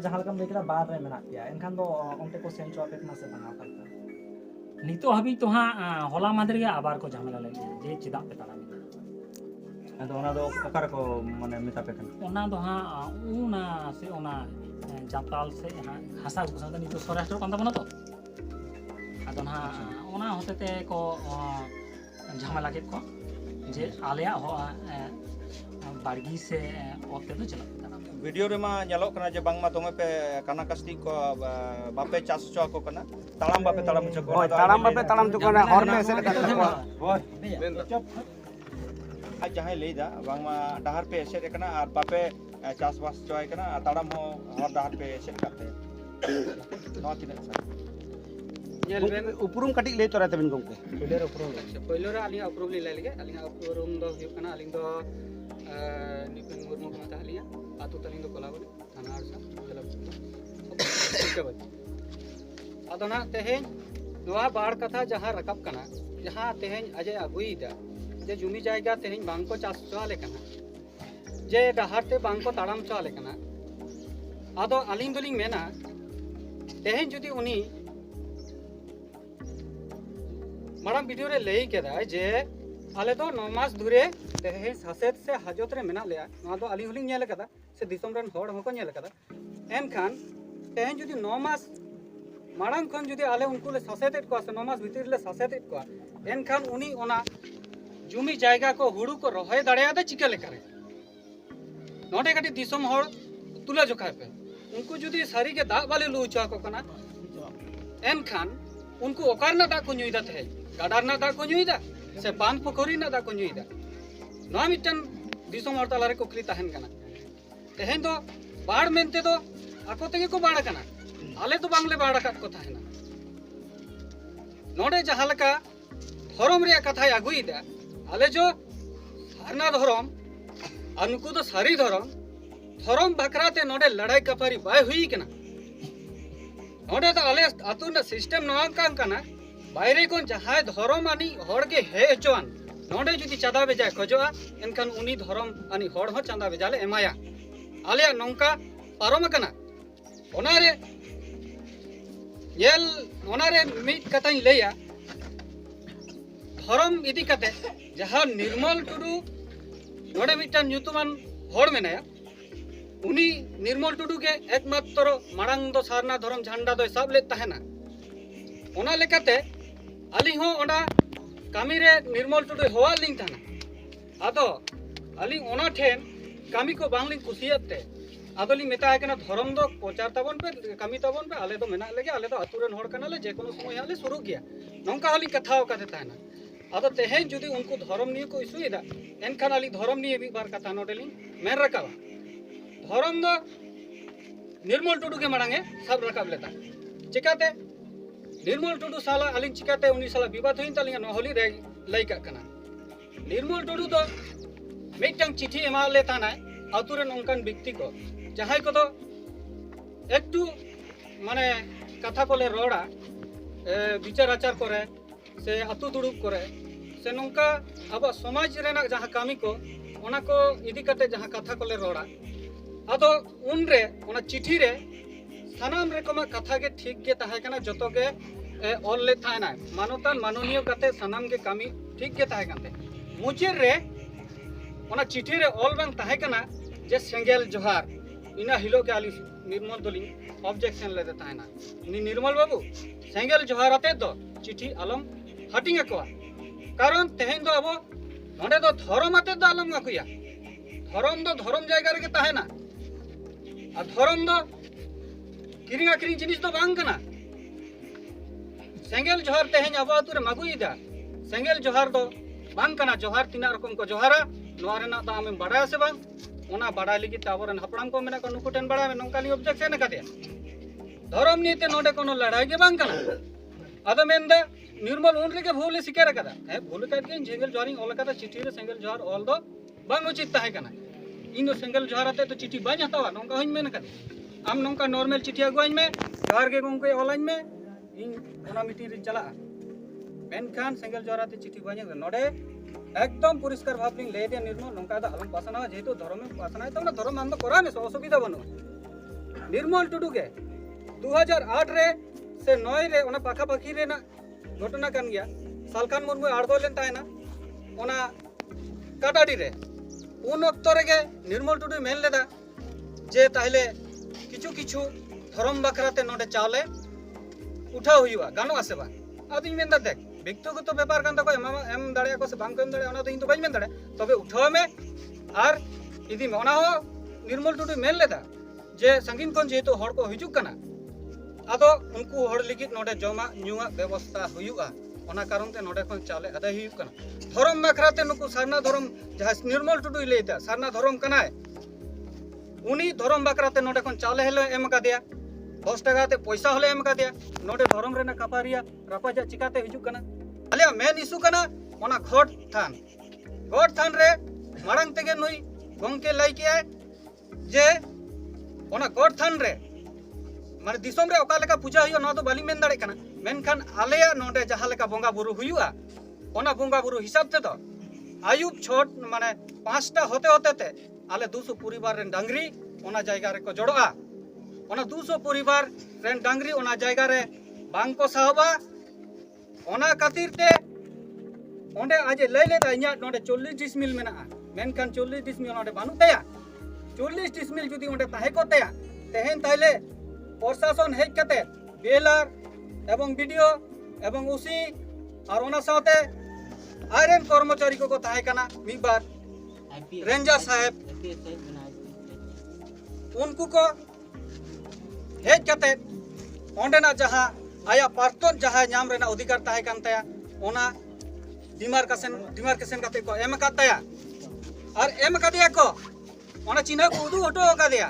जहां लकम लेके बार रे मेना पिया एनखान दो ओंते को सेन चो पे कना से बना करता नितो हबी तो हाँ होला मादर के आबार को झमेला लगे जे चिदा पे तारा तो ओना दो ओकार को माने मेता पे कना ओना दो हाँ उना से ओना जाताल से हाँ हासा गुसा तो नितो सौराष्ट्र कांदा बना तो अदन हाँ ओना होते ते को झमेला के को जे आलिया हो बारगी से ओते तो चला वीडियो रे मा ñalok kana je bangma dome pe kana kasti ko bape chas cho ko kana talam bape talam cho ko talam to kana hor me se ka boy aj jahay leida bangma dahar pe se kana ar bape chas bas choy kana talam ho hor dahar pe se kate no tina sa ñel ben uprum kati lay tora tabin gongke पहिलो रे आलिया उपरूम ले लेगे आलिया उपरूम दो हुयो कना आलिंग दो निपिन मुर्मू को मता आलिया आतु तलिंग दो कोलाबले थाना आरसा जला सब अदना तेहेन नोआ बाड़ कथा जहां रकब कना जहां तेहेन अजय अगुईदा जे जुमी जायगा तेहेन बांग को चास चले कना जे डहार ते बांग को ताड़ाम चले कना आदो आलिंग दोलिंग मेना तेहेन जुदी उनी माराम वीडियो रे लई केदा जे आले तो 9 मास धुरे तेहे सासेत से हाजत रे मेना लेया ना तो आली हुलिंग नेल कदा से दिसम रन होड़ होको नेल कदा एनखान तेहे जुदी 9 मास माराम खन जुदी आले उनको ले सासेत को से 9 मास भीतर ले सासेत को एनखान उनी ओना जुमी जायगा को हुड़ू को रहे दाड़े आदे चिके ले करे नोडे कटी दिसम होड़ तुला जोखा पे उनको जुदी सारी के दा वाले लू चा को कना एनखान उनको ओकार ना दा को नुईदा थे गाडार ना दा को नुईदा से बांध पोखरी ना दा को नुईदा ना मिटन दिसम हर तालारे कुकली तहन कना तेहेन दो बाड़ मेनते दो आको तेगे को बाड़ा कना आले तो बांगले बाड़ा काट को तहना नोडे जहालका धरम रे कथा आगुईदा आले जो सारना धरम अनको तो सारी धरम बकराते नोडे लड़ाई कपारी बाय हुई कना नोडे तो आले आतु ना सिस्टम नवा काम कना बायरे कोन जहाय धरम आनी हड़ के हे चोन नोडे जुदी चादा बेजा खजोआ एनखान उनी धरम आनी हड़ हो चांदा बेजाले एमाया आले नोंका पारम कना ओनारे येल ओनारे मिट कथाई लेया धरम इदी कते जहां निर्मल टुडू नोडे मिटन न्यूतुमान हड़ मेनाया उनी निर्मल टुडू के एकमात्र मारांग दो सारना धरम झंडा दो साब ले तहना ओना लेकाते आली हो ओना कामी रे निर्मल टुडू होवा लिंग तहना आदो आली ओना ठेन कामी को बांगलिंग कुसियते आदोली मेता है कना धरम दो प्रचार ताबन पे कामी ताबन पे आले दो मेना लेगे आले दो आतुरन हड़ कना ले जे कोनो समय आले शुरू किया नोंका हाली कथा ओकाते तहना आदो तेहेन जुदी उनको धरम निये को इशुइदा एनखान आली धरम निये भी बार कथा नोडेलिंग मेन रकावा धरम दो निर्मल टुडू के मांगे सब रकाब लेता चिकाते निर्मल टुडू साला अलिंग चिकाते उनी साला विवाद हुई तलिंग नहली रे लई का कना निर्मल टुडू दो मिटंग चिठी एमा लेता ना आतुरे नंकन व्यक्ति को जहां को तो एकटू माने कथा को ले रोड़ा विचार आचार करे से अतु दुड़ुब करे से नंका अब समाज रेना जहां कामी को ओना को इदी कते जहां कथा को ले रोड़ा आदो उनरे ओना चिठी रे सानाम रेकमा कथा के ठीक के ताहे कना जतो के ऑल ले थाना मानवतान माननीय कते सानाम के कामी ठीक के ताहे कनते मुचेर रे ओना चिठी रे ऑल बांग ताहे कना जे सेंगेल जोहार इना हिलो के आली निर्मल दोलिंग ऑब्जेक्शन ले देता है ना नि निर्मल बाबू सेंगेल जोहार आते तो चिठी आलम हटिंग को कारण तेहेन दो अब नोडे दो धरम आते दो आलम गाकुया धरम दो धरम जायगा रे के ताहे ना आ धरम दो किरिंग आखिरी जिनिस दो बांग कना सेंगेल जोहार तेहेन अब आतु रे मागुईदा सेंगेल जोहार दो बांग कना जोहार तीना रकम को जोहारा नोआ रेना दा आमें बाडाय से बांग ओना बाडाय लगी ताबरन हपड़ाम को मेना को नुकुटेन बाडा में नंकाली ऑब्जेक्शन कते धरम नीते नोडे कोनो लड़ाई के बांग कना आदो मेंदा निर्मल उन रे के भूल सिकार कदा है भूल कर के सेंगेल जोहारिंग ऑल कदा चिठी रे सेंगेल जोहार ऑल दो बांग उचित ताहे कना इन दो सेंगेल जोहार आते तो चिठी बाñ हतावा नंका होइन मेन कदे आम नंका नॉर्मल चिठी अगुआइन में जोहार के गंके ऑनलाइन में इन ओना मीटिंग रे चला मेनखान सेंगेल जोहार आते चिठी बाñ नोडे एकदम परिष्कार भाव लिंग ले दे निर्मल नंका दा अलम पासना जेहेतु धर्म में पासना है तो धर्म मान तो करा ने असुविधा बनो निर्मल टुडू के 2008 रे से 9 रे ओना पाखा पाखी रे ना घटना कान गया सालखान मुर्मू आड़गो लेन ताहेना ओना काटाडी रे उन अक्तो रे निर्मल टुडू मेन लेदा जे ताहले किछु किछु धर्म बखराते नोडे चावले उठाव हुआ गानो आसे बा आदि मेन देख व्यक्तिगत व्यापार कान तको एम दाड़े को से बांग को एम दाड़े ओना तो इन तो बाई मेन दाड़े तबे उठाव में आर इदी में ओना हो निर्मल टुडू मेन लेदा जे संगीन कोन जेतो हड़ को हिजुक कना आदो उनको हड़ लिगित नोडे जमा न्युआ व्यवस्था हुआ ओना कारण ते नोडे कोन चाले अदा हुई कना धर्म बखराते नुकु सारना धर्म जहां निर्मल टुडू लेदा सारना धर्म कनाय उनी धर्म बखराते नोडे कोन चाले हेले एम का दिया 10 टका ते पैसा होले एम का दिया नोडे धर्म रे ना कापारिया रापाजा चिकाते हिजुक कना आलिया मेन इशू कना ओना घोट थान रे मारंग तेगे नुई गंके लाई के जे ओना घोट थान रे माने दिसोम रे ओका लेका पूजा हुई ना तो बाली मेन दाड़े कना मेनखान आलेया नोडे जहां लेका बोंगा बुरु हुआ ओना बोंगा बुरु हिसाब ते तो आयुब छोट माने 5टा होते ते आले 200 परिवार रेन डांगरी ओना जायगा रे को जड़ोआ ओना 200 परिवार रेन डांगरी ओना जायगा रे बांग को साहबा ओना खातिर ते ओंडे आज लई लेदा इया नोडे 40 डिसमिल मेना मेनखान 40 डिसमिल ओंडे बानु तया 40 डिसमिल जुदी ओंडे ताहे को तया तेहेन ताइले प्रशासन हेज कते बेलर एवं वीडियो एवं उसी और ओना साथे आयरन कर्मचारी को ताहे कना मी बार रेंजर साहेब उनको को हेज कते ओंडेना जहां आया पार्टन जहां नाम रेना अधिकार ताहे कान तया ओना डिमार्केशन कते को एम का तया और एम का दिया को ओना चिन्ह को उदू हटो का दिया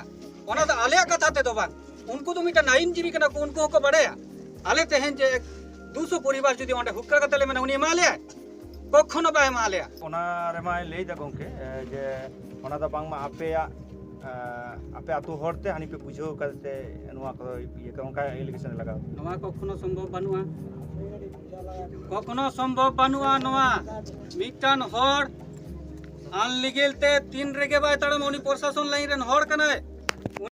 ओना तो आलिया कथा ते दो बान उनको तो मिटा नाइन जीबी कना को उनको को बड़ाया आले तेहेन जे 200 परिवार जुदी ओंडे हुक्का कतले मेना उनी मालिया कखनो बाय मालिया ओना रेमा लई दा गंके जे ओना दा बांग मा आपे आतु हरते हानि पे बुझो करते नोआ को ये का एलिगेशन लगाओ नोआ कखनो संभव बानुआ कखनो संभव बानुआ नोआ मिटान हर अनलीगल ते 3 रेगे बाय तड़म उनी प्रशासन लाइन रेन हर कनाय